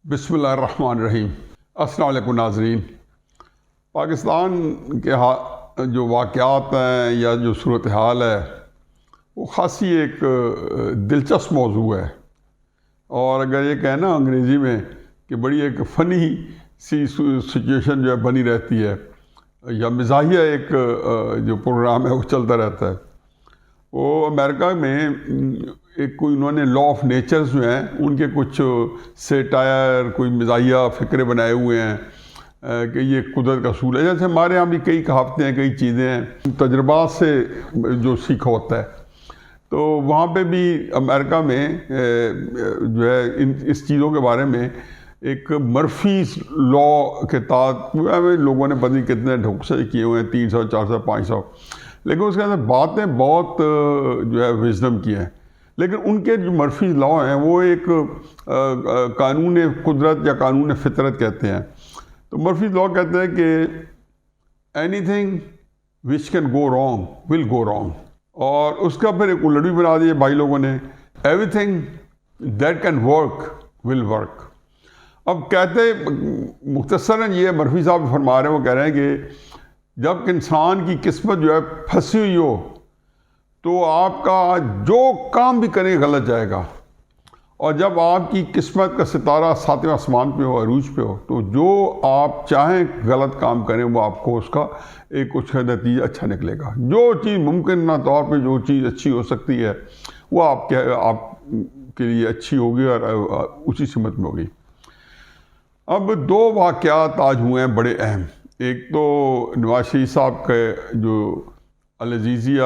بسم اللہ الرحمن الرحیم۔ السلام علیکم ناظرین۔ پاکستان کے جو واقعات ہیں یا جو صورتحال ہے وہ خاصی ایک دلچسپ موضوع ہے، اور اگر یہ کہنا انگریزی میں کہ بڑی ایک فنی سی سچویشن جو ہے بنی رہتی ہے، یا مزاحیہ ایک جو پروگرام ہے وہ چلتا رہتا ہے۔ وہ امریکہ میں ایک کوئی انہوں نے لا آف نیچرز جو ہیں ان کے کچھ سیٹائر کوئی مزاحیہ فکرے بنائے ہوئے ہیں کہ یہ قدرت کا اصول ہے۔ جیسے ہمارے یہاں بھی کئی کہاوتیں ہیں، کئی چیزیں ہیں تجربات سے جو سیکھا ہوتا ہے، تو وہاں پہ بھی امریکہ میں جو ہے اس چیزوں کے بارے میں ایک مرفیز لا کے تحت لوگوں نے پتہ نہیں کتنے ڈھکسے کیے ہوئے ہیں، 300 400 500، لیکن اس کے اندر باتیں بہت جو ہے وزڈم کی ہیں۔ لیکن ان کے جو مرفی لا ہیں وہ ایک قانون قدرت یا قانون فطرت کہتے ہیں۔ تو مرفی لا کہتے ہیں کہ any thing which can go wrong will go wrong, اور اس کا پھر ایک الٹ بھی بنا دیا بھائی لوگوں نے، every thing that can work will work. اب کہتے مختصراً یہ مرفی صاحب فرما رہے ہیں، وہ کہہ رہے ہیں کہ جب انسان کی قسمت جو ہے پھنسی ہوئی ہو تو آپ کا جو کام بھی کریں غلط جائے گا، اور جب آپ کی قسمت کا ستارہ ساتویں آسمان پہ ہو، عروج پہ ہو، تو جو آپ چاہیں غلط کام کریں وہ آپ کو اس کا نتیجہ اچھا نکلے گا۔ جو چیز ممکنہ طور پہ جو چیز اچھی ہو سکتی ہے وہ آپ کے لیے اچھی ہوگی اور اسی سمت میں ہوگی۔ اب دو واقعات آج ہوئے ہیں بڑے اہم۔ ایک تو نواز شریف صاحب کے جو العزیزیہ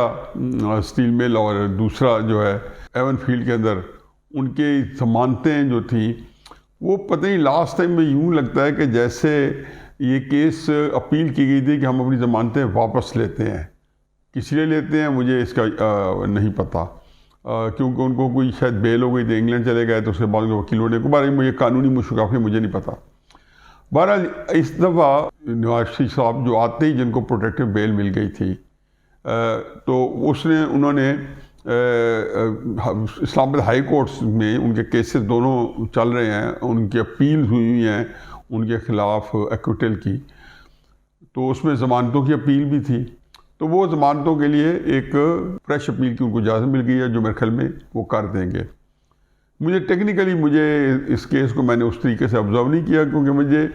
اسٹیل مل، اور دوسرا جو ہے ایون فیلڈ کے اندر ان کی ضمانتیں جو تھیں، وہ پتہ نہیں لاسٹ ٹائم میں یوں لگتا ہے کہ جیسے یہ کیس اپیل کی گئی تھی کہ ہم اپنی ضمانتیں واپس لیتے ہیں۔ کس لیے لیتے ہیں مجھے اس کا نہیں پتہ، کیونکہ ان کو کوئی شاید بیل ہو گئی تھی، انگلینڈ چلے گئے تو اس کے بعد وکیلوں نے بارے مجھے قانونی مشکلات مجھے نہیں پتہ۔ بہرحال اس دفعہ نواز شریف صاحب جو آتے ہی جن کو پروٹیکٹیو بیل مل گئی تھی، تو انہوں نے اسلام آباد ہائی کورٹس میں ان کے کیسز دونوں چل رہے ہیں، ان کی اپیل ہوئی ہیں ان کے خلاف ایکوٹل کی، تو اس میں ضمانتوں کی اپیل بھی تھی، تو وہ ضمانتوں کے لیے ایک فریش اپیل کی ان کو اجازت مل گئی ہے، جو میرے خیال میں وہ کر دیں گے۔ مجھے اس کیس کو میں نے اس طریقے سے آبزرو نہیں کیا، کیونکہ مجھے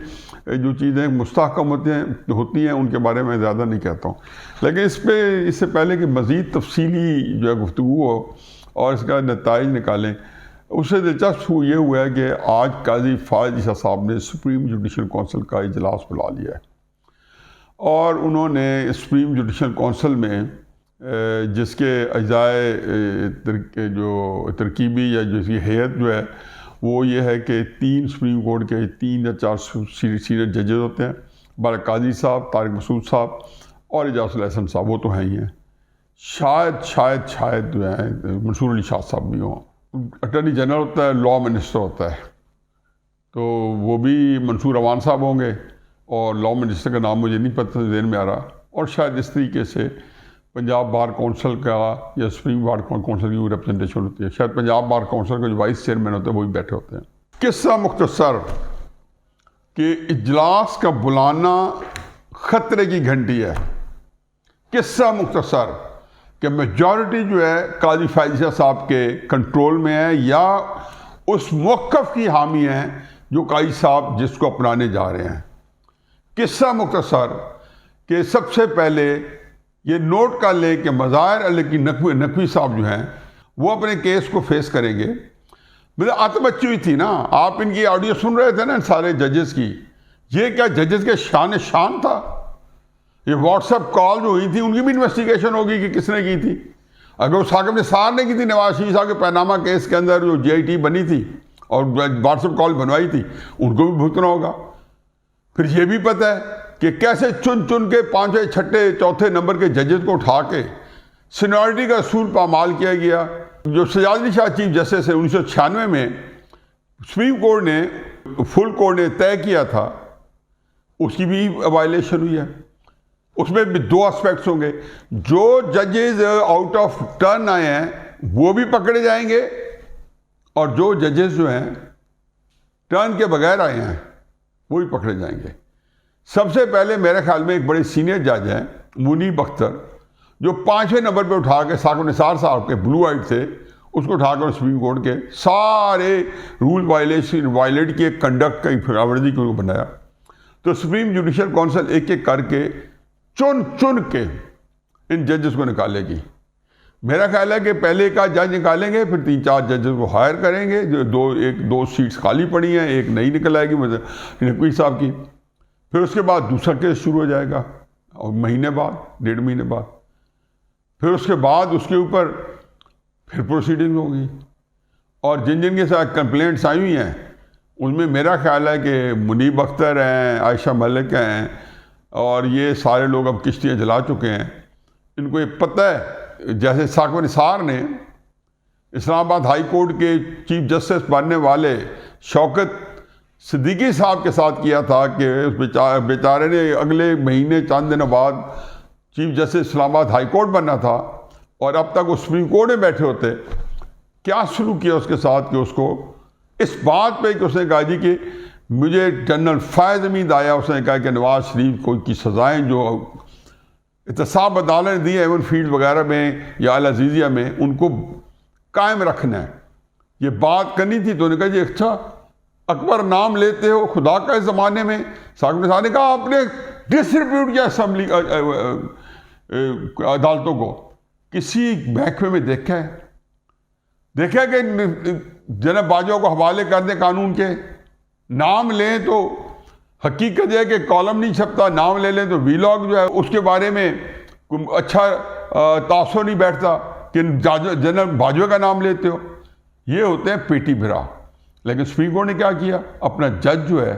جو چیزیں مستحکم ہوتی ہیں ان کے بارے میں زیادہ نہیں کہتا ہوں، لیکن اس سے پہلے کہ مزید تفصیلی جو ہے گفتگو ہو اور اس کا نتائج نکالیں، اس سے دلچسپ یہ ہوا ہے کہ آج قاضی فائز عیسیٰ صاحب نے سپریم جوڈیشل کونسل کا اجلاس بلا لیا ہے، اور انہوں نے سپریم جوڈیشل کونسل میں جس کے اجزائے جو ترکیبی یا جس کی ہیئت جو ہے وہ یہ ہے کہ 3 سپریم کورٹ کے 3 یا 4 سینئر ججز ہوتے ہیں، بارہ قاضی صاحب، طارق مسعود صاحب اور اعجاز الحسن صاحب، وہ تو ہیں ہی ہیں، شاید جو ہے منصور علی شاہ صاحب بھی ہوں۔ اٹارنی جنرل ہوتا ہے، لا منسٹر ہوتا ہے، تو وہ بھی منصور عوان صاحب ہوں گے، اور لا منسٹر کا نام مجھے نہیں پتہ ذہن میں آ رہا، اور شاید اس طریقے سے پنجاب بار کونسل کا یا سپریم بار کونسل کی ریپرزنٹیشن ہوتی ہے، شاید پنجاب بار کونسل کا جو وائس چیئرمین ہوتے ہیں وہ بھی بیٹھے ہوتے ہیں۔ قصہ مختصر کہ اجلاس کا بلانا خطرے کی گھنٹی ہے۔ قصہ مختصر کہ میجورٹی جو ہے قاضی فائز عیسیٰ صاحب کے کنٹرول میں ہے، یا اس موقف کی حامی ہیں جو قاضی صاحب جس کو اپنانے جا رہے ہیں۔ قصہ مختصر کہ سب سے پہلے یہ نوٹ کر لیں کہ مظاہر علی کی نقوی صاحب جو ہیں وہ اپنے کیس کو فیس کریں گے۔ آتم بچی ہوئی تھی نا، آپ ان کی آڈیو سن رہے تھے نا سارے ججز کی، یہ کیا ججز کے شان تھا؟ یہ واٹس ایپ کال جو ہوئی تھی ان کی بھی انویسٹیگیشن ہوگی کہ کس نے کی تھی۔ اگر وہ ثاقب نثار نے کی تھی نواز شریف صاحب کے پیناما کیس کے اندر جو JIT بنی تھی اور واٹس ایپ کال بنوائی تھی، ان کو بھی بھگتنا ہوگا۔ پھر یہ بھی پتہ ہے کہ کیسے چن کے 5ویں 6ٹھے 4تھے نمبر کے ججز کو اٹھا کے سینیورٹی کا اصول پامال کیا گیا۔ جو سجاد علی شاہ چیف جسٹس ہے 1996 میں سپریم کورٹ نے فل کورٹ نے طے کیا تھا، اس کی بھی وائلیشن ہوئی ہے۔ اس میں بھی 2 اسپیکٹس ہوں گے، جو ججز آؤٹ آف ٹرن آئے ہیں وہ بھی پکڑے جائیں گے، اور جو ججز جو ہیں ٹرن کے بغیر آئے ہیں وہی پکڑے جائیں گے۔ سب سے پہلے میرے خیال میں ایک بڑے سینئر جج ہیں منیب اختر، جو 5ویں نمبر پہ اٹھا کے ثاقب نثار صاحب کے بلو آئٹ تھے، اس کو اٹھا کر سپریم کورٹ کے سارے رول وائلیٹ کی کنڈکٹ کی خلاف کو بنایا۔ تو سپریم جوڈیشل کونسل ایک ایک کر کے چن کے ان ججز کو نکالے گی۔ میرا خیال ہے کہ پہلے کا جج نکالیں گے، پھر 3-4 ججز کو ہائر کریں گے، جو دو سیٹس خالی پڑی ہیں، ایک نئی نکل آئے گی نقوی صاحب کی، پھر اس کے بعد دوسرا کیس شروع ہو جائے گا، اور مہینے بعد 1.5 مہینے بعد پھر اس کے بعد اس کے اوپر پھر پروسیڈنگ ہوگی۔ اور جن کے ساتھ کمپلینٹس آئی ہوئی ہیں ان میں میرا خیال ہے کہ منیب اختر ہیں، عائشہ ملک ہیں، اور یہ سارے لوگ اب کشتیاں جلا چکے ہیں۔ ان کو یہ پتہ ہے، جیسے ثاقب نثار نے اسلام آباد ہائی کورٹ کے چیف جسٹس بننے والے شوکت صدیقی صاحب کے ساتھ کیا تھا کہ اس بیچارے نے اگلے مہینے چند دنوں بعد چیف جسٹس اسلام آباد ہائی کورٹ بننا تھا، اور اب تک وہ سپریم کورٹ میں بیٹھے ہوتے۔ کیا سلوک کیا اس کے ساتھ کہ اس کو اس بات پہ کہ اس نے کہا جی کہ مجھے جنرل فائز امید آیا، اس نے کہا کہ نواز شریف کو کی سزائیں جو احتساب عدالت نے دی ہے ایون فیلڈ وغیرہ میں یا العزیزیہ میں، ان کو قائم رکھنا ہے۔ یہ بات کرنی تھی تو انہوں نے کہا جی اچھا اکبر نام لیتے ہو خدا کا، اس زمانے میں ثاقب نثار نے کہا آپ نے ڈسٹریبیوٹ کیا اسمبلی عدالتوں کو۔ کسی محکمے میں دیکھا کہ جناب باجوہ کو حوالے کر دیں قانون کے، نام لیں تو حقیقت ہے کہ کالم نہیں چھپتا، نام لے لیں تو ویلاگ جو ہے اس کے بارے میں اچھا تاثر نہیں بیٹھتا کہ جنرل باجوہ کا نام لیتے ہو۔ یہ ہوتے ہیں پیٹی بھرا۔ لیکن سپریم کورٹ نے کیا کیا، اپنا جج جو ہے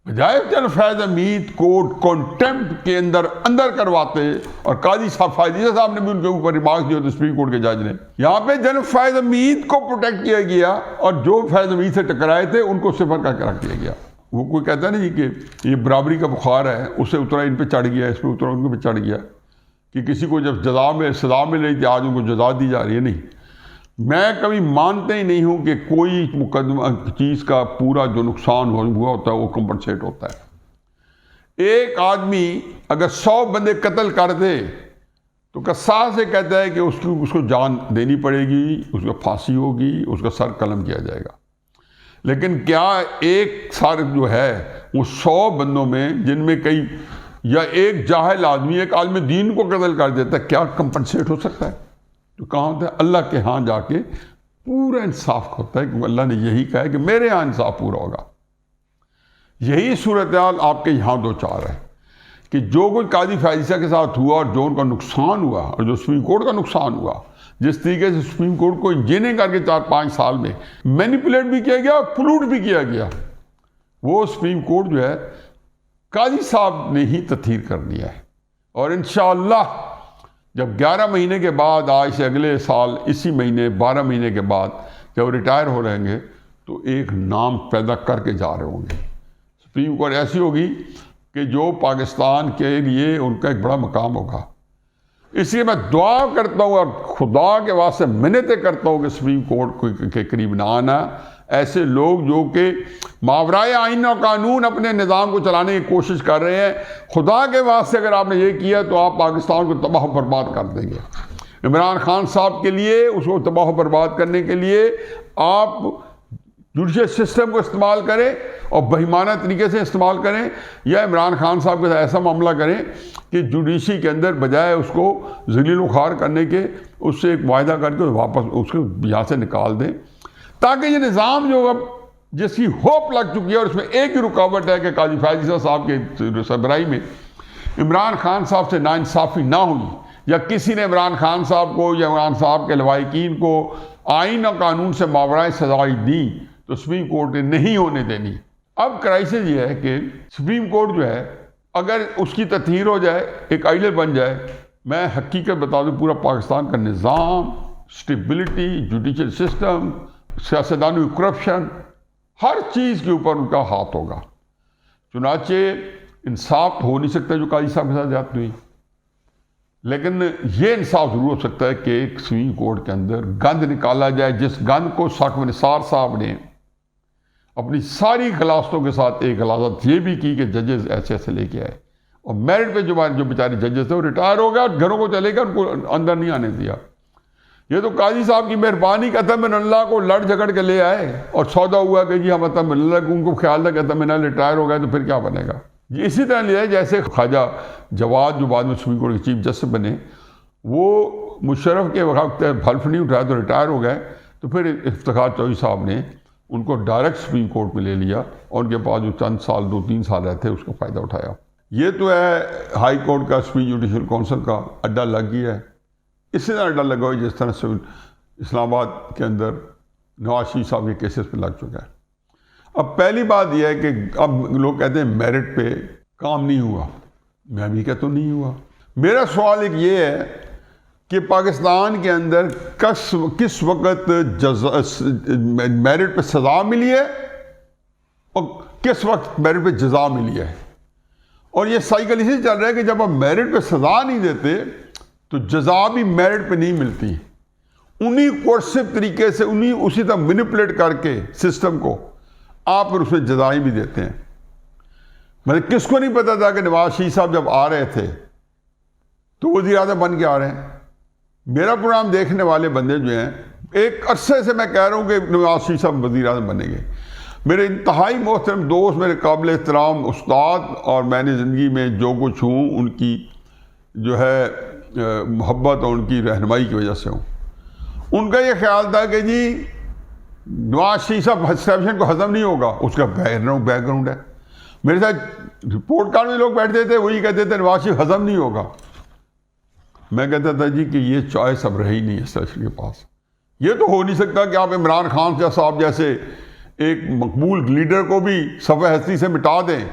بجائے جنرل فیض حمید کو کنٹمپٹ کے اندر کرواتے، اور قاضی صاحب فائزہ صاحب نے بھی ان کے اوپر ریمارکس دیے تھے سپریم کورٹ کے جج نے، یہاں پہ جنرل فیض حمید کو پروٹیکٹ کیا گیا، اور جو فیض حمید سے ٹکرائے تھے ان کو صفر کر کے رکھ دیا گیا۔ وہ کوئی کہتا نہیں کہ یہ برابری کا بخار ہے، اس سے اترا ان پہ چڑھ گیا، اس پہ اترا ان پہ چڑھ گیا، کہ کسی کو جب سزا مل رہی تھی آج ان کو جزا دی جا رہی ہے۔ نہیں، میں کبھی مانتے ہی نہیں ہوں کہ کوئی مقدمہ چیز کا پورا جو نقصان ہوا ہوتا ہے وہ کمپنسیٹ ہوتا ہے۔ ایک آدمی اگر 100 بندے قتل کر دے تو قصاص سے کہتا ہے کہ اس کو جان دینی پڑے گی، اس کو پھانسی ہوگی، اس کا سر قلم کیا جائے گا۔ لیکن کیا ایک سر جو ہے وہ 100 بندوں میں، جن میں کئی یا ایک جاہل آدمی ایک عالم دین کو قتل کر دیتا ہے، کیا کمپنسیٹ ہو سکتا ہے؟ تو کہاں ہوتا ہے؟ اللہ کے ہاں جا کے پورا انصاف ہوتا ہے، کیونکہ اللہ نے یہی کہا ہے کہ میرے ہاں انصاف پورا ہوگا۔ یہی صورتحال آپ کے یہاں 2-4 ہے کہ جو کوئی قاضی فائزہ کے ساتھ ہوا اور جو ان کا نقصان ہوا اور جو سپریم کورٹ کا نقصان ہوا، جس طریقے سے سپریم کورٹ کو انجینئرنگ کر کے 4-5 سال میں مینیپولیٹ بھی کیا گیا اور پلوٹ بھی کیا گیا، وہ سپریم کورٹ جو ہے قاضی صاحب نے ہی تطہیر کر دیا ہے۔ اور انشاءاللہ جب 11 مہینے کے بعد، آج سے اگلے سال اسی مہینے 12 مہینے کے بعد جب ریٹائر ہو رہیں گے تو ایک نام پیدا کر کے جا رہے ہوں گے۔ سپریم کورٹ ایسی ہوگی کہ جو پاکستان کے لیے ان کا ایک بڑا مقام ہوگا۔ اس لیے میں دعا کرتا ہوں اور خدا کے واسطے منتیں کرتا ہوں کہ سپریم کورٹ کے قریب نہ آنا ایسے لوگ جو کہ ماورائے آئین و قانون اپنے نظام کو چلانے کی کوشش کر رہے ہیں۔ خدا کے واسطے اگر آپ نے یہ کیا تو آپ پاکستان کو تباہ و برباد کر دیں گے۔ عمران خان صاحب کے لیے، اس کو تباہ و برباد کرنے کے لیے آپ جوڈیشل سسٹم کو استعمال کریں اور بہیمانہ طریقے سے استعمال کریں، یا عمران خان صاحب کے ساتھ ایسا معاملہ کریں کہ جوڈیشی کے اندر بجائے اس کو ذلیل و خوار کرنے کے اس سے ایک معاہدہ کر کے واپس اس کو یہاں سے نکال دیں، تاکہ یہ نظام جو اب جس کی ہوپ لگ چکی ہے، اور اس میں ایک ہی رکاوٹ ہے کہ قاضی فائزہ صاحب کے سربراہی میں عمران خان صاحب سے ناانصافی نہ ہوئی، یا کسی نے عمران خان صاحب کو یا عمران صاحب کے لواحقین کو آئین اور قانون سے ماورائے سزائیں دی تو سپریم کورٹ نے نہیں ہونے دینی۔ اب کرائسس یہ ہے کہ سپریم کورٹ جو ہے اگر اس کی تطہیر ہو جائے، ایک آئیڈل بن جائے، میں حقیقت بتا دوں پورا پاکستان کا نظام، سٹیبلٹی، جوڈیشل سسٹم، سیاستدانوں کی کرپشن، ہر چیز کے اوپر ان کا ہاتھ ہوگا۔ چنانچہ انصاف ہو نہیں سکتا جو قاضی صاحب کے ساتھ زیادتی ہوئی، لیکن یہ انصاف ضرور ہو سکتا ہے کہ ایک سپریم کورٹ کے اندر گند نکالا جائے، جس گند کو ثاقب نثار صاحب نے اپنی ساری غلاستوں کے ساتھ ایک غلاست یہ بھی کی کہ ججز ایسے ایسے لے کے آئے، اور میرٹ پہ جو بیچارے ججز تھے وہ ریٹائر ہو گیا اور گھروں کو چلے گئے، ان کو اندر نہیں آنے دیا۔ یہ تو قاضی صاحب کی مہربانی کہ عطا من اللہ کو لڑ جھگڑ کے لے آئے، اور سودا ہوا کہ جی ہم عطا من اللہ کو، ان کو خیال تھا کہ عطا من اللہ ریٹائر ہو گئے تو پھر کیا بنے گا۔ یہ اسی طرح لے آئے جیسے خواجہ جواد جو بعد میں سپریم کورٹ کے چیف جسٹس بنے، وہ مشرف کے وقت حلف نہیں اٹھایا تو ریٹائر ہو گئے، تو پھر افتخار چوہدری صاحب نے ان کو ڈائریکٹ سپریم کورٹ میں لے لیا، اور ان کے پاس جو چند سال 2-3 سال رہتے اس کا فائدہ اٹھایا۔ یہ تو ہے ہائی کورٹ کا سپریم جوڈیشل کونسل کا اڈا لگ گیا ہے۔ اسی طرح اڈا لگا ہوا جس طرح سے اسلام آباد کے اندر نواز شریف صاحب کے کیسز پہ لگ چکا ہے۔ اب پہلی بات یہ ہے کہ اب لوگ کہتے ہیں میرٹ پہ کام نہیں ہوا، میں بھی کہتا ہوں نہیں ہوا۔ میرا سوال ایک یہ ہے کہ پاکستان کے اندر کس وقت میرٹ پہ سزا ملی ہے اور کس وقت میرٹ پہ جزا ملی ہے، اور یہ سائیکل اسی چل رہا ہے کہ جب آپ میرٹ پہ سزا نہیں دیتے تو جزا بھی میرٹ پہ نہیں ملتی، انہی کورسو طریقے سے اسی طرح مینیپولیٹ کر کے سسٹم کو آپ پھر اس میں جزائیں بھی دیتے ہیں۔ مطلب کس کو نہیں پتا تھا کہ نواز شریف صاحب جب آ رہے تھے تو وزیر اعظم بن کے آ رہے ہیں؟ میرا پروگرام دیکھنے والے بندے جو ہیں، ایک عرصے سے میں کہہ رہا ہوں کہ نواز شریف صاحب وزیر اعظم بنیں گے۔ میرے انتہائی محترم دوست، میرے قابل احترام استاد، اور میں نے زندگی میں جو کچھ ہوں ان کی جو ہے محبت اور ان کی رہنمائی کی وجہ سے ہوں، ان کا یہ خیال تھا کہ جی نواز شریف صاحب اسٹیبلشمنٹ کو ہضم نہیں ہوگا، اس کا بیک گراؤنڈ ہے۔ میرے ساتھ رپورٹ کارڈ میں لوگ بیٹھتے تھے، وہی کہتے تھے نواز شریف ہضم نہیں ہوگا۔ میں کہتا تھا جی کہ یہ چوائس اب رہی نہیں ہے سیشن کے پاس۔ یہ تو ہو نہیں سکتا کہ آپ عمران خان صاحب جیسے ایک مقبول لیڈر کو بھی صفحہ ہستی سے مٹا دیں،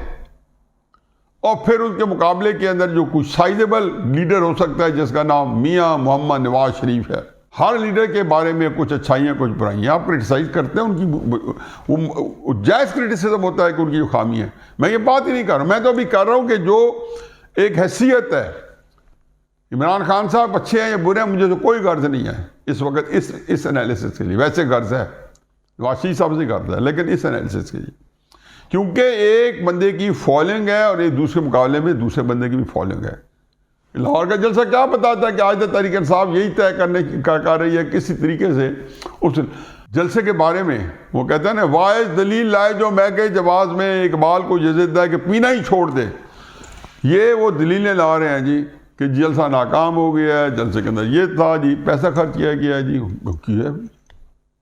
اور پھر ان کے مقابلے کے اندر جو کچھ سائزیبل لیڈر ہو سکتا ہے جس کا نام میاں محمد نواز شریف ہے۔ ہر لیڈر کے بارے میں کچھ اچھائیاں کچھ برائیاں، آپ کرٹیسائز کرتے ہیں، ان کی وہ جائز کرٹیسزم ہوتا ہے کہ ان کی جو خامی ہے۔ میں یہ بات ہی نہیں کر رہا ہوں، میں تو ابھی کر رہا ہوں کہ جو ایک حیثیت ہے، عمران خان صاحب اچھے ہیں یا برے ہیں، مجھے تو کوئی غرض نہیں ہے اس وقت اس انالیسس کے لیے۔ ویسے غرض ہے نواز شریف صاحب سے غرض ہے، لیکن اس انالیسس کے لیے کیونکہ ایک بندے کی فالوئنگ ہے اور ایک دوسرے مقابلے میں دوسرے بندے کی بھی فالوئنگ ہے۔ لاہور کا جلسہ کیا بتاتا ہے کہ آج تحریک انصاف یہی طے کرنے کر رہی ہے کسی طریقے سے اس جلسے کے بارے میں۔ وہ کہتا ہے نا، واعظ دلیل لائے جو میں کہ جواز میں اقبال کو یہ ضد ہے کہ پینا ہی چھوڑ دے۔ یہ وہ دلیلیں لا رہے ہیں جی کہ جلسہ ناکام ہو گیا ہے، جلسے کے اندر یہ تھا جی، پیسہ خرچ کیا گیا ہے جی، کیا ہے؟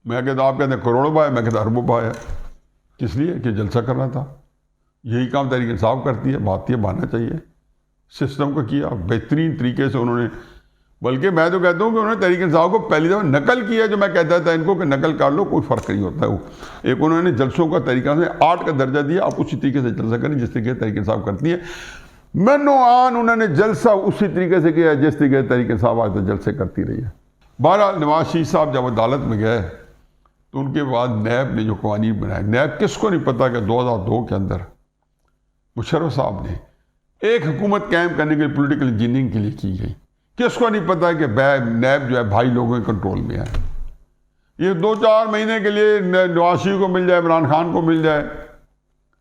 میں کہتا آپ کہتے ہیں کروڑوں پایا، میں کہتا اربوں پایا۔ کس لیے؟ کہ جلسہ کرنا تھا۔ یہی کام تحریک انصاف کرتی ہے، بھارتی ہے، باننا چاہیے۔ سسٹم کو کیا بہترین طریقے سے انہوں نے، بلکہ میں تو کہتا ہوں کہ انہوں نے تحریک انصاف کو پہلی دفعہ نقل کیا، جو میں کہتا تھا ان کو کہ نقل کر لو، کوئی فرق نہیں ہوتا ہے۔ ایک انہوں نے جلسوں کا طریقہ سے 8 کا درجہ دیا، آپ اسی طریقے سے جلسہ کریں جس طریقے سے تحریک انصاف کرتی ہے۔ منو آن انہوں نے جلسہ اسی طریقے سے کیا جس طریقے سے تحریک انصاف آج تک جلسے کرتی رہی ہے۔ بہرحال نواز شریف صاحب جب عدالت میں گئے تو ان کے بعد نیب نے جو قوانین بنائے، نیب کس کو نہیں پتا کہ 2002 کے اندر مشرف صاحب نے ایک حکومت قائم کرنے کے لیے پولیٹیکل انجینئرنگ کے لیے کی گئی۔ کس کو نہیں پتا کہ نیب جو ہے بھائی لوگوں کے کنٹرول میں ہے۔ یہ 2-4 مہینے کے لیے نواز شریف کو مل جائے، عمران خان کو مل جائے،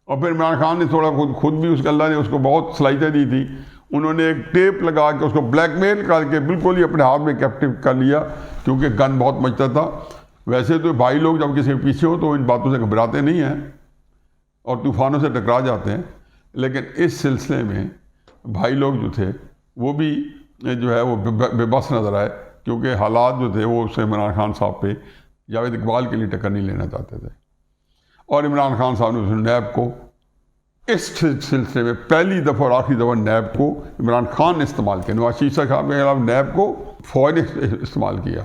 اور پھر عمران خان نے تھوڑا خود بھی اس کا اللہ نے اس کو بہت صلاحیتیں دی تھی، انہوں نے ایک ٹیپ لگا کے اس کو بلیک میل کر کے بالکل ہی اپنے ہاتھ میں کیپٹیو کر لیا، کیونکہ گن بہت مچتا تھا۔ ویسے تو بھائی لوگ جب کسی کے پیچھے ہو تو ان باتوں سے گھبراتے نہیں ہیں اور طوفانوں سے ٹکرا جاتے ہیں، لیکن اس سلسلے میں بھائی لوگ جو تھے وہ بھی جو ہے وہ بے بس نظر آئے، کیونکہ حالات جو تھے وہ اس سے عمران خان صاحب پہ جاوید اقبال کے لیے ٹکر نہیں لینا چاہتے تھے، اور عمران خان صاحب نے نیب کو اس سلسلے میں پہلی دفعہ اور آخری دفعہ نیب کو عمران خان نے استعمال کیا۔ نواز شریف صاحب کے خلاف نیب کو فوج نے استعمال کیا،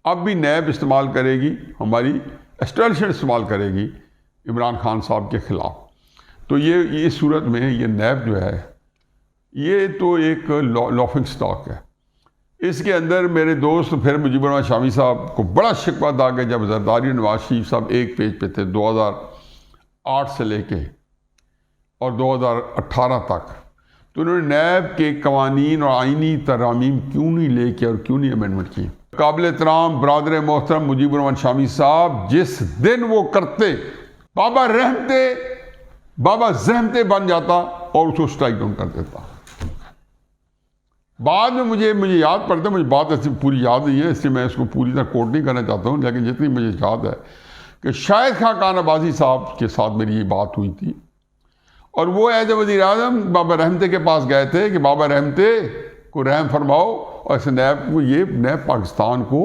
اب بھی نیب استعمال کرے گی، ہماری اسٹیبلشمنٹ استعمال کرے گی عمران خان صاحب کے خلاف۔ تو یہ اس صورت میں یہ نیب جو ہے یہ تو ایک لافنگ سٹاک ہے۔ اس کے اندر میرے دوست پھر مجیب الرحمان شامی صاحب کو بڑا شکوہ تھا کہ جب زرداری نواز شریف صاحب ایک پیج پہ تھے 2008 سے لے کے اور 2018 تک، تو انہوں نے نیب کے قوانین اور آئینی ترامیم کیوں نہیں لے کے اور کیوں نہیں امینڈمنٹ کی۔ قابل احترام برادر محترم مجیب الرحمان شامی صاحب جس دن وہ کرتے بابا زحمتے بن جاتا اور اس کو اسٹرائک ڈاؤن کر دیتا. بعد میں مجھے یاد پڑتا ہے، مجھے بات ایسی پوری یاد نہیں ہے، اس لیے میں اس کو پوری طرح کوٹ نہیں کرنا چاہتا ہوں، لیکن جتنی مجھے یاد ہے کہ شاہد خاقان عباسی صاحب کے ساتھ میری یہ بات ہوئی تھی، اور وہ ایز اے وزیر اعظم بابا رحمتے کے پاس گئے تھے کہ بابا رحمتے کو رحم فرماؤ، اور اس نیب پاکستان کو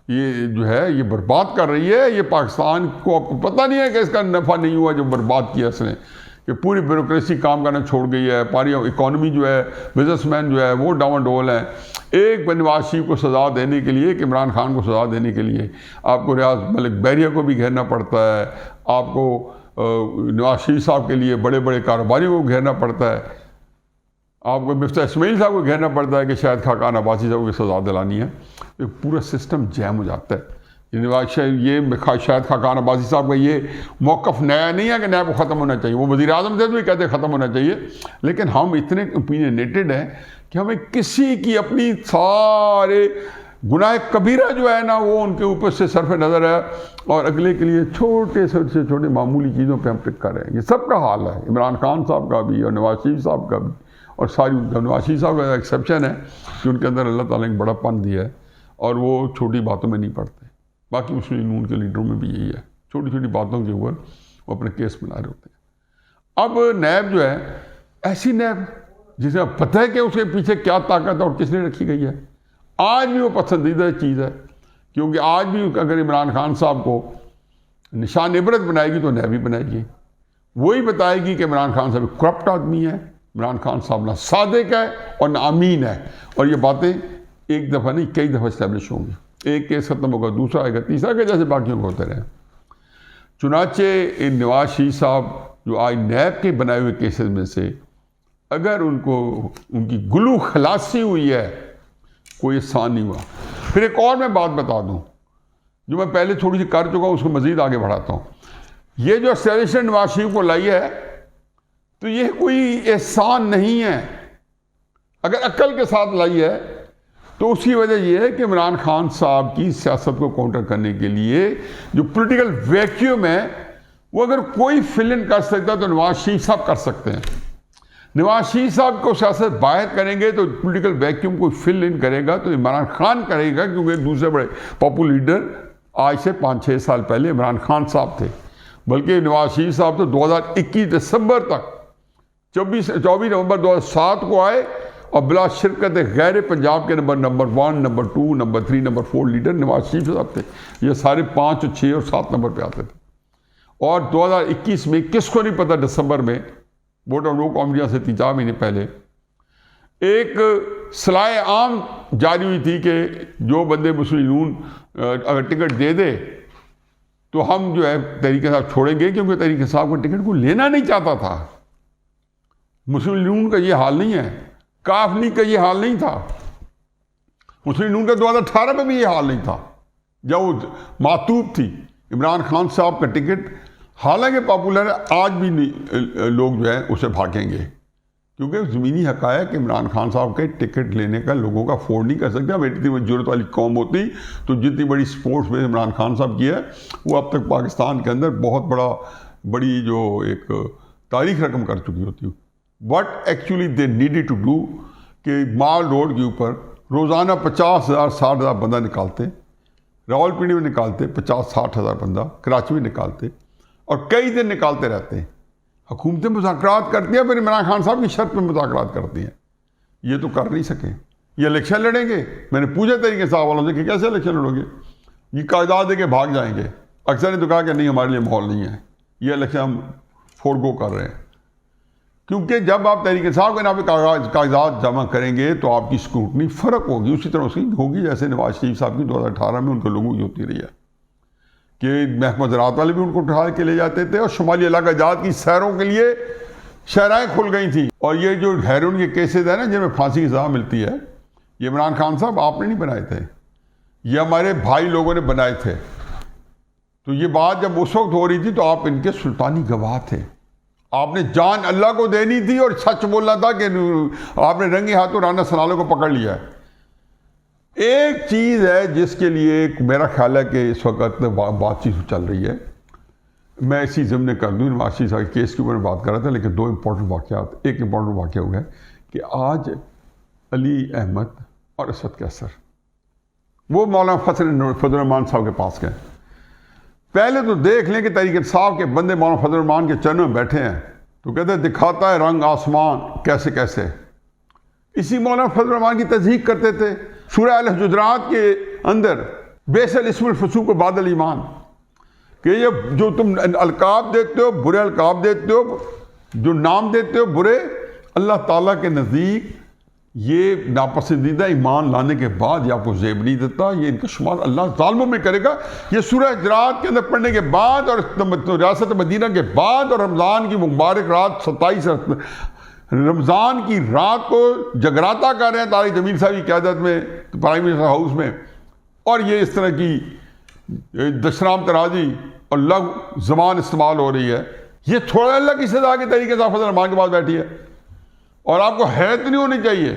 یہ جو ہے یہ برباد کر رہی ہے، یہ پاکستان کو آپ کو پتہ نہیں ہے کہ اس کا نفع نہیں ہوا جو برباد کیا اس نے، کہ پوری بیوروکریسی کام کرنا چھوڑ گئی ہے، پاری اکانومی جو ہے، بزنس مین جو ہے وہ ڈاون ڈول ہیں. ایک نواز شریف کو سزا دینے کے لیے، کہ عمران خان کو سزا دینے کے لیے آپ کو ریاض ملک بحریہ کو بھی گھیرنا پڑتا ہے، آپ کو نواز شریف صاحب کے لیے بڑے بڑے کاروباریوں کو گھیرنا پڑتا ہے، آپ کو مفتاح اسماعیل صاحب کو گھیرنا پڑتا ہے کہ شاہد خاقان عباسی صاحب کو سزا دلانی ہے. پورا سسٹم جیم ہو جاتا ہے. شاہد خاقان عباسی صاحب کا یہ موقف نیا نہیں ہے کہ نیا کو ختم ہونا چاہیے، وہ وزیر اعظم تھے تو بھی کہتے ختم ہونا چاہیے، لیکن ہم اتنے اوپینینیٹڈ ہیں کہ ہمیں کسی کی اپنی سارے گناہ کبیرہ جو ہے نا وہ ان کے اوپر سے صرف نظر ہے، اور اگلے کے لیے چھوٹے سے چھوٹے معمولی چیزوں پہ ہم ٹک کر رہے ہیں. یہ سب کا حال ہے، عمران خان صاحب کا بھی اور نواز شریف صاحب کا بھی، اور ساری نواز شریف صاحب کا ایکسیپشن ہے کہ ان کے اندر اللہ تعالیٰ نے بڑا پن دیا ہے اور وہ چھوٹی باتوں میں نہیں پڑتے. باقی مسلم نون کے لیڈروں میں بھی یہی ہے، چھوٹی چھوٹی باتوں کے اوپر وہ اپنے کیس بنا رہے ہوتے ہیں. اب نیب جو ہے ایسی نیب جسے پتہ ہے کہ اس کے پیچھے کیا طاقت اور کس نے رکھی گئی ہے، آج بھی وہ پسندیدہ چیز ہے، کیونکہ آج بھی اگر عمران خان صاحب کو نشان عبرت بنائے گی تو نیب ہی بنائے گی. وہی بتائے گی کہ عمران خان صاحب کرپٹ آدمی ہے، عمران خان صاحب نہ صادق ہے اور نہ امین ہے، اور یہ باتیں ایک دفعہ نہیں کئی دفعہ اسٹیبلش ہوں گی. ایک کیس ختم ہوگا، دوسرا آئے گا، تیسرا کہ جیسے باقیوں کو ہوتے رہے. چنانچہ نواز شریف صاحب جو آج نیب کے بنائے ہوئے کیسز میں سے اگر ان کی گلو خلاصی ہوئی ہے، کوئی احسان نہیں ہوا. پھر ایک اور میں بات بتا دوں جو میں پہلے تھوڑی سی کر چکا ہوں، اس کو مزید آگے بڑھاتا ہوں. یہ جو اسٹیبلشمنٹ نواز شریف کو لائی ہے تو یہ کوئی احسان نہیں ہے. اگر عقل کے ساتھ لائی ہے تو اس کی وجہ یہ ہے کہ عمران خان صاحب کی سیاست کو کاؤنٹر کرنے کے لیے جو پولیٹیکل ویکیوم ہے وہ اگر کوئی فل ان کر سکتا تو نواز شریف صاحب کر سکتے ہیں. نواز شریف صاحب کو سیاست باہر کریں گے تو پولیٹیکل ویکیوم کو فل ان کرے گا تو عمران خان کرے گا، کیونکہ دوسرے بڑے پاپولر لیڈر آج سے 5-6 سال پہلے عمران خان صاحب تھے، بلکہ نواز شریف صاحب تو 2021 دسمبر تک 24 نومبر 2007 کو آئے اور بلا شرکت غیر پنجاب کے نمبر 1، نمبر 2، نمبر 3، نمبر 4 لیڈر نواز شریف صاحب تھے. یہ سارے 5 اور 6 اور 7 نمبر پہ آتے تھے. اور 2021 میں کس کو نہیں پتا، دسمبر میں ووٹ آف نو کانفیڈنس سے 3-4 مہینے پہلے ایک صلاح عام جاری ہوئی تھی کہ جو بندے مسلم نون اگر ٹکٹ دے دے تو ہم جو ہے تحریک صاحب چھوڑیں گے، کیونکہ تحریک صاحب کو ٹکٹ کو لینا نہیں چاہتا تھا. مسلم نون کا یہ حال نہیں ہے، کاف لیگ کا یہ حال نہیں تھا، مسلم نون کا 2018 میں بھی یہ حال نہیں تھا جب وہ معطوب تھی عمران خان صاحب کا ٹکٹ. حالانکہ پاپولر ہے، آج بھی لوگ جو ہے اسے بھاگیں گے، کیونکہ زمینی حقائق عمران خان صاحب کے ٹکٹ لینے کا لوگوں کا افورڈ نہیں کر سکتے. اب اتنی ضرورت والی قوم ہوتی تو جتنی بڑی سپورٹس میں عمران خان صاحب کی ہے وہ اب تک پاکستان کے اندر بہت بڑی جو ایک تاریخ رقم کر چکی ہوتی. What actually they needed to do کہ مال روڈ کے اوپر روزانہ 50,000-60,000 بندہ نکالتے، راول پنڈی میں نکالتے 50-60 ہزار بندہ، کراچی میں نکالتے، اور کئی دن نکالتے رہتے ہیں. حکومتیں مذاکرات کرتی ہیں، پھر عمران خان صاحب کی شرط پہ مذاکرات کرتی ہیں. یہ تو کر نہیں سکے. یہ الیکشن لڑیں گے، میں نے پوچھا طریقے صاحب والوں سے کہ کیسے الیکشن لڑو گے، یہ کاغذات دے کے بھاگ جائیں گے. اکثر نے تو کہا کہ نہیں ہمارے لیے ماحول نہیں ہے، یہ الیکشن ہم فورگو کر رہے ہیں. کیونکہ جب آپ تحریک انصاف کے نام پہ کاغذات جمع کریں گے تو آپ کی اسکروٹنی فرق ہوگی، اسی طرح اس کی ہوگی جیسے نواز شریف صاحب کی 2018 میں ان کے لوگوں کی ہوتی رہی ہے کہ محکمہ زراعت والے بھی ان کو اٹھا کے لے جاتے تھے، اور شمالی علاقہ جات کی سیروں کے لیے شہرائیں کھل گئی تھیں. اور یہ جو ہیرون کے کیسز ہیں نا جن میں پھانسی کی سزا ملتی ہے، یہ عمران خان صاحب آپ نے نہیں بنائے تھے، یہ ہمارے بھائی لوگوں نے بنائے تھے. تو یہ بات جب اس وقت ہو رہی تھی تو آپ ان کے سلطانی گواہ تھے. آپ نے جان اللہ کو دینی تھی اور سچ بولنا تھا کہ آپ نے رنگی ہاتھوں رانا سنالو کو پکڑ لیا ہے. ایک چیز ہے جس کے لیے میرا خیال ہے کہ اس وقت بات چیت چل رہی ہے. میں اسی ضمن کر دوں، نواز شریف صاحب کے کیس کے اوپر بات کر رہا تھا، لیکن دو امپورٹنٹ واقعات، ایک امپورٹنٹ واقعہ ہوا ہے کہ آج علی احمد اور اسد کیسر وہ مولانا فضل الرحمان صاحب کے پاس گئے. پہلے تو دیکھ لیں کہ تحریک انصاف کے بندے مولانا فضل الرحمان کے چرنوں میں بیٹھے ہیں تو کہتے ہیں دکھاتا ہے رنگ آسمان کیسے کیسے. اسی مولانا فضل الرحمان کی تصدیق کرتے تھے سورہ الحجرات کے اندر بیس الاسم الفسوق بعد الایمان، کہ یہ جو تم القاب دیتے ہو، برے القاب دیتے ہو، جو نام دیتے ہو برے، اللہ تعالیٰ کے نزدیک یہ ناپسندیدہ ایمان لانے کے بعد یہ آپ کو زیب نہیں دیتا، یہ ان کا شمار اللہ ظالموں میں کرے گا. یہ سورہ حجرات کے اندر پڑھنے کے بعد اور ریاست مدینہ کے بعد اور رمضان کی مبارک رات 27 رمضان کی رات کو جگراتا کر رہے ہیں طارق جمیل صاحب کی قیادت میں پرائم منسٹر ہاؤس میں، اور یہ اس طرح کی دشنام ترازی اور لغو زبان استعمال ہو رہی ہے. یہ تھوڑا اللہ کی سزا کے طریقے سے فضل الرحمان کے پاس بیٹھی ہے. اور آپ کو حیرت نہیں ہونی چاہیے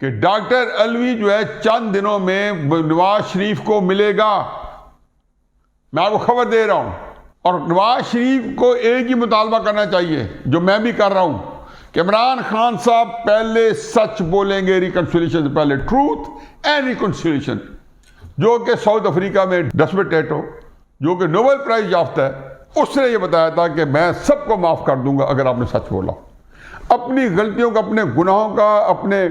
کہ ڈاکٹر علوی جو ہے چند دنوں میں نواز شریف کو ملے گا. میں آپ کو خبر دے رہا ہوں. اور نواز شریف کو ایک ہی مطالبہ کرنا چاہیے جو میں بھی کر رہا ہوں کہ عمران خان صاحب پہلے سچ بولیں گے، ریکنسیلیشن سے پہلے، ٹروتھ اینڈ ریکنسیلیشن. جو کہ ساؤتھ افریقہ میں ڈسمنڈ ٹیٹو جو کہ نوبل پرائز یافتہ ہے، اس نے یہ بتایا تھا کہ میں سب کو معاف کر دوں گا اگر آپ نے سچ بولا. اپنی غلطیوں کا، اپنے گناہوں کا، اپنے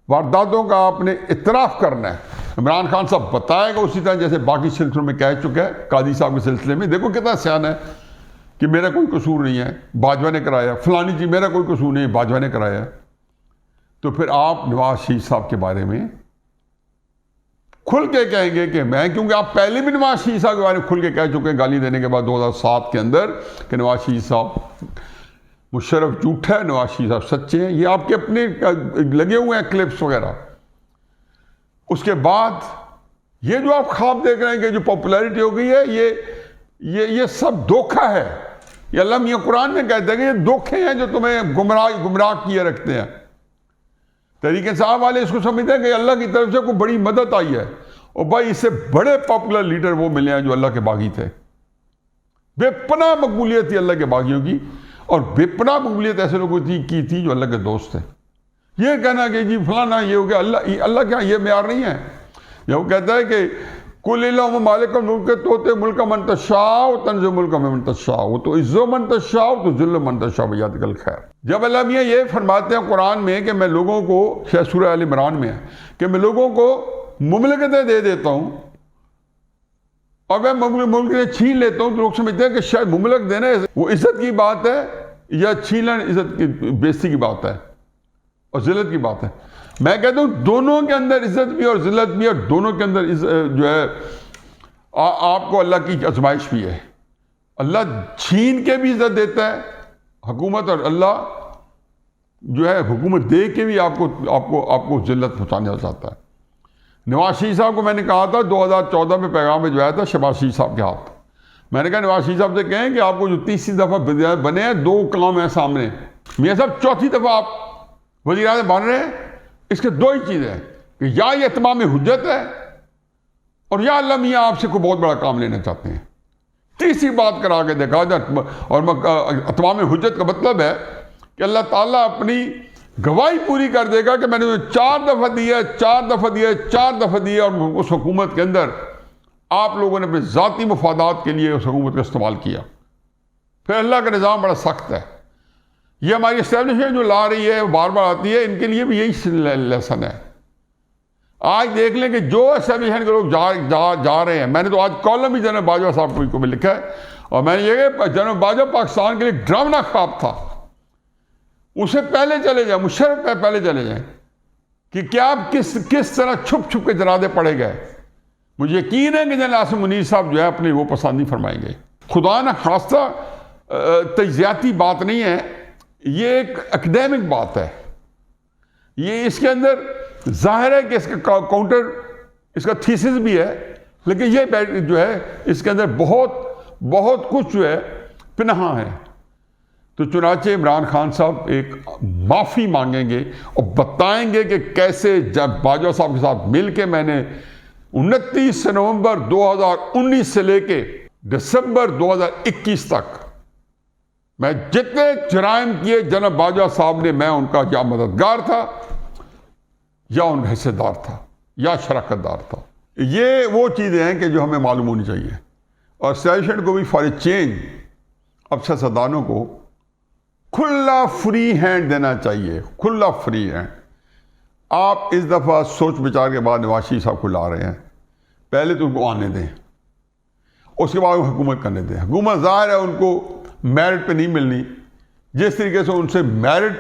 وارداتوں کا اپنے اعتراف کرنا ہے. عمران خان صاحب بتائے گا اسی طرح جیسے باقی سلسلوں میں کہہ چکا ہے. قاضی صاحب کے سلسلے میں دیکھو کتنا سیان ہے کہ میرا کوئی قصور نہیں ہے، باجوہ نے کرایا. فلانی جی میرا کوئی قصور نہیں ہے، باجوہ نے کرایا. تو پھر آپ نواز شریف صاحب کے بارے میں کھل کے کہیں گے کہ میں، کیونکہ آپ پہلے بھی نواز شریف صاحب کے بارے میں کھل کے کہہ چکے ہیں گالی دینے کے بعد 2007 کے اندر کہ نواز شریف صاحب مشرف جھوٹا ہے، نواز شریف صاحب سچے ہیں. یہ آپ کے اپنے لگے ہوئے ہیں کلپس وغیرہ. اس کے بعد یہ جو آپ خواب دیکھ رہے ہیں کہ جو پاپولیرٹی ہو گئی ہے، یہ سب دھوکہ ہے. یہ اللہ میاں قرآن میں کہتے ہیں کہ یہ دھوکے ہیں جو تمہیں گمراہ کیے رکھتے ہیں. تحریک انصاف والے اس کو سمجھتے ہیں کہ اللہ کی طرف سے کوئی بڑی مدد آئی ہے. اور بھائی اس سے بڑے پاپولر لیڈر وہ ملے ہیں جو اللہ کے باغی تھے. بے پناہ مقبولیت تھی اللہ کے باغیوں کی، اور بے پناہ مقبولیت ایسے لوگوں کی تھی جو اللہ کے دوست تھے. یہ کہنا کہ جی فلانا یہ ہو گیا، اللہ کیا یہ معیار نہیں ہے. یہ وہ کہتا ہے کہ کل اللہم مالک الملک توتے ملک من تشاء تنزع ملک من تشاء تو عز من تشاء تو ذل من تشاء بیدک الخیر. جب اللہ میاں یہ فرماتے ہیں قرآن میں کہ میں لوگوں کو، شاید سورہ آل عمران میں ہے کہ میں لوگوں کو مملکتیں دے دیتا ہوں اور میں مملکتیں چھین لیتا ہوں، تو لوگ سمجھتے ہیں کہ شاید مملک دینا وہ عزت کی بات ہے یا چھیننا عزت کی بےزتی کی بات ہے اور ذلت کی بات ہے. میں کہتا ہوں دونوں کے اندر عزت بھی اور ذلت بھی، اور دونوں کے اندر جو ہے آپ کو اللہ کی آزمائش بھی ہے. اللہ چھین کے بھی عزت دیتا ہے حکومت، اور اللہ جو ہے حکومت دے کے بھی آپ کو ذلت پہنچانے چاہتا ہے. نواز شریف صاحب کو میں نے کہا تھا 2014 میں پیغام بھجوایا تھا شہباز شریف صاحب کے ہاتھ. میں نے کہا نواز شریف صاحب سے کہیں کہ آپ کو جو تیسری دفعہ بنے ہیں، دو کام ہیں سامنے. میاں صاحب چوتھی دفعہ آپ وزیر اعظم بن رہے ہیں، اس کے دو ہی چیزیں ہیں کہ یا یہ اتمام حجت ہے اور یا اللہ میاں آپ سے کوئی بہت بڑا کام لینا چاہتے ہیں. تیسری بات کرا کے دیکھا جائے. اور اتمام حجت کا مطلب ہے کہ اللہ تعالیٰ اپنی گواہی پوری کر دے گا کہ میں نے 4 دفعہ دیا اور اس حکومت کے اندر آپ لوگوں نے اپنے ذاتی مفادات کے لیے اس حکومت کا استعمال کیا. پھر اللہ کا نظام بڑا سخت ہے. یہ ہماری اسٹیبلشمنٹ جو لا رہی ہے بار بار آتی ہے، ان کے لیے بھی یہی لیسن ہے. آج دیکھ لیں کہ جو اسٹیبلشمنٹ کے لوگ جا رہے ہیں. میں نے تو آج کالم بھی جنرل باجوہ صاحب کو میں لکھا ہے، اور میں نے یہ کہ جنرل باجوہ پاکستان کے لیے ڈراؤنا خواب تھا. اسے پہلے چلے جائیں، مشرف پہ پہلے چلے جائیں کہ کیا آپ کس طرح چھپ کے جنازے پڑے گئے. مجھے یقین ہے کہ جنرل عاصم منیر صاحب جو ہے اپنی وہ پسند نہیں فرمائیں گے. خدا نہ خواستہ تجزیاتی بات نہیں ہے، یہ ایک اکیڈیمک بات ہے. یہ اس کے اندر ظاہر ہے کہ اس کا کاؤنٹر، اس کا تھیسس بھی ہے، لیکن یہ جو ہے اس کے اندر بہت کچھ جو ہے پنہاں ہے. تو چنانچہ عمران خان صاحب ایک معافی مانگیں گے اور بتائیں گے کہ کیسے جب باجوہ صاحب کے ساتھ مل کے میں نے 29 نومبر 2019 سے لے کے دسمبر 2021 تک میں جتنے جرائم کیے جناب باجوہ صاحب نے، میں ان کا یا مددگار تھا یا ان کا حصے دار تھا یا شراکت دار تھا. یہ وہ چیزیں ہیں کہ جو ہمیں معلوم ہونی چاہیے. اور اسٹیبلشمنٹ کو بھی فار اے چینج اب سیاستدانوں کو کھلا فری ہینڈ دینا چاہیے، کھلا فری ہینڈ. آپ اس دفعہ سوچ بچار کے بعد نواز شریف صاحب کو لا رہے ہیں، پہلے تو ان کو آنے دیں، اس کے بعد حکومت کرنے دیں. حکومت ظاہر ہے ان کو میرٹ پہ نہیں ملنی، جس طریقے سے ان سے میرٹ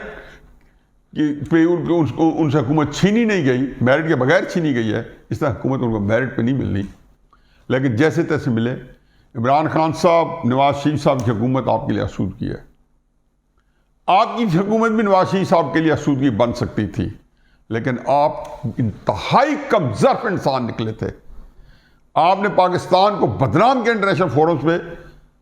پہ ان سے حکومت چھینی نہیں گئی، میرٹ کے بغیر چھینی گئی ہے، اس طرح حکومت ان کو میرٹ پہ نہیں ملنی. لیکن جیسے تیسے ملے. عمران خان صاحب، نواز شریف صاحب کی حکومت آپ کے لیے آسودگی ہے. آپ کی حکومت بھی نواز شریف صاحب کے لیے آسودگی بن سکتی تھی، لیکن آپ انتہائی کم ظرف انسان نکلے تھے. آپ نے پاکستان کو بدنام کیا انٹرنیشنل فورمز پہ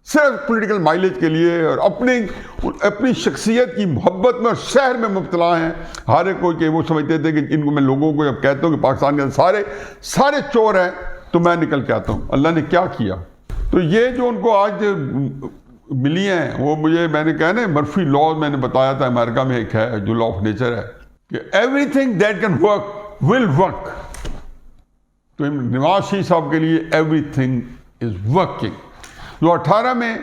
صرف پولیٹیکل مائلیج کے لیے، اور اپنی شخصیت کی محبت میں اور شہر میں مبتلا ہیں. ہر ایک کو کہ وہ سمجھتے تھے کہ ان کو میں لوگوں کو جب کہتا ہوں کہ پاکستان کے اندر سارے چور ہیں تو میں نکل کے آتا ہوں. اللہ نے کیا کیا؟ تو یہ جو ان کو آج ملی ہیں وہ میں نے کہا نا مرفی لا میں نے بتایا تھا امریکہ میں ایک ہے جو لا آف نیچر ہے کہ every thing that can work will work. تو نواز شریف صاحب کے لیے ایوری تھنگ از ورکنگ. 2018 میں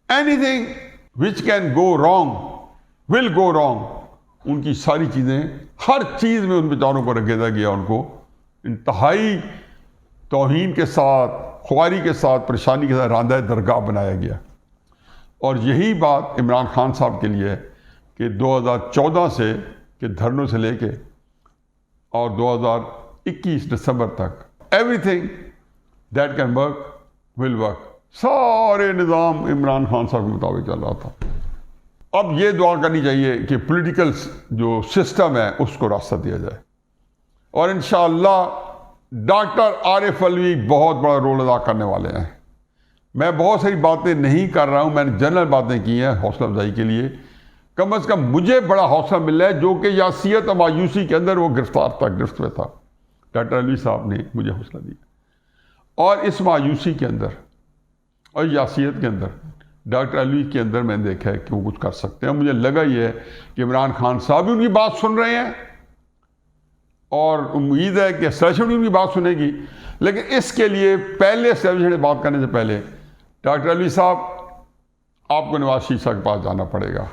anything which can go wrong will go wrong. ان کی ساری چیزیں، ہر چیز میں ان بیچاروں کو رکھا گیا، ان کو انتہائی توہین کے ساتھ، خواری کے ساتھ، پریشانی کے ساتھ راندہ درگاہ بنایا گیا. اور یہی بات عمران خان صاحب کے لیے ہے کہ 2014 سے کہ دھرنوں سے لے کے اور 2021 دسمبر تک every thing that can work will work. سارے نظام عمران خان صاحب کے مطابق چل رہا تھا. اب یہ دعا کرنی چاہیے کہ پولیٹیکل جو سسٹم ہے اس کو راستہ دیا جائے. اور انشاءاللہ ڈاکٹر عارف علوی بہت بڑا رول ادا کرنے والے ہیں. میں بہت ساری باتیں نہیں کر رہا ہوں، میں نے جنرل باتیں کی ہیں حوصلہ افزائی کے لیے. کم از کم مجھے بڑا حوصلہ مل رہا ہے، جو کہ یاسیت اور مایوسی کے اندر وہ گرفت میں تھا. ڈاکٹر علوی صاحب نے مجھے حوصلہ دیا. اور اس مایوسی کے اندر اور یاسیت کے اندر ڈاکٹر علوی کے اندر میں نے دیکھا ہے کہ وہ کچھ کر سکتے ہیں. مجھے لگا یہ ہے کہ عمران خان صاحب بھی ان کی بات سن رہے ہیں اور امید ہے کہ اسٹیبلشمنٹ بھی ان کی بات سنے گی. لیکن اس کے لیے پہلے اسٹیبلشمنٹ بات کرنے سے پہلے ڈاکٹر علوی صاحب آپ کو نواز شریف صاحب کے پاس جانا پڑے گا،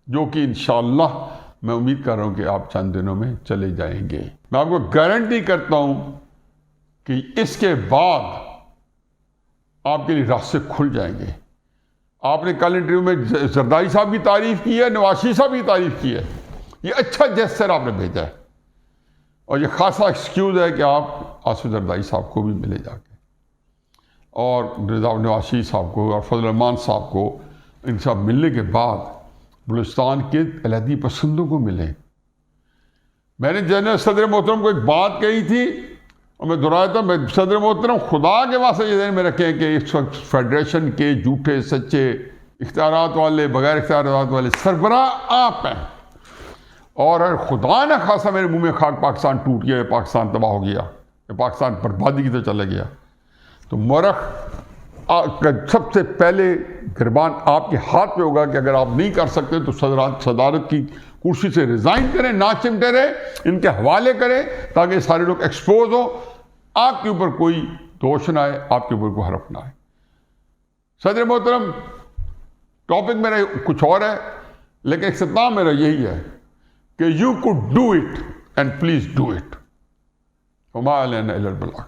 جو کہ انشاءاللہ میں امید کر رہا ہوں کہ آپ چند دنوں میں چلے جائیں گے. میں آپ کو گارنٹی کرتا ہوں کہ اس کے بعد آپ کے لیے راستے کھل جائیں گے. آپ نے کل انٹرویو میں زرداری صاحب کی تعریف کی ہے، نواز شریف صاحب کی تعریف کی ہے. یہ اچھا جیسر آپ نے بھیجا ہے، اور یہ خاصا ایکسکیوز ہے کہ آپ آصف زرداری صاحب کو بھی ملے جا کے، اور نواز شریف صاحب کو اور فضل الرحمان صاحب کو. ان سب ملنے کے بعد بلوچستان کے علیحدگی پسندوں کو ملیں. میں نے جنرل صدر محترم کو ایک بات کہی تھی اور میں دہرایا تھا، میں صدر محترم خدا کے واسطے یہ ذہن میں رکھیں کہ اس وقت فیڈریشن کے جھوٹے سچے اختیارات والے بغیر اختیارات والے سربراہ آپ ہیں. اور اگر خدا نہ خاصا میرے منہ میں خاک پاکستان ٹوٹ گیا، پاکستان تباہ ہو گیا، پاکستان بربادی کی طرف چلا گیا، تو مورخ سب سے پہلے گربان آپ کے ہاتھ پہ ہوگا کہ اگر آپ نہیں کر سکتے تو صدارت کی کرسی سے ریزائن کریں، نہ چمٹے رہے، ان کے حوالے کریں تاکہ سارے لوگ ایکسپوز ہوں، آپ کے اوپر کوئی دوش نہ آئے، آپ کے اوپر کوئی حرف نہ آئے. صدر محترم، ٹاپک میرا کچھ اور ہے لیکن اختتام میرا یہی ہے کہ you could do it and please do it. وما علینا الا البلاغ.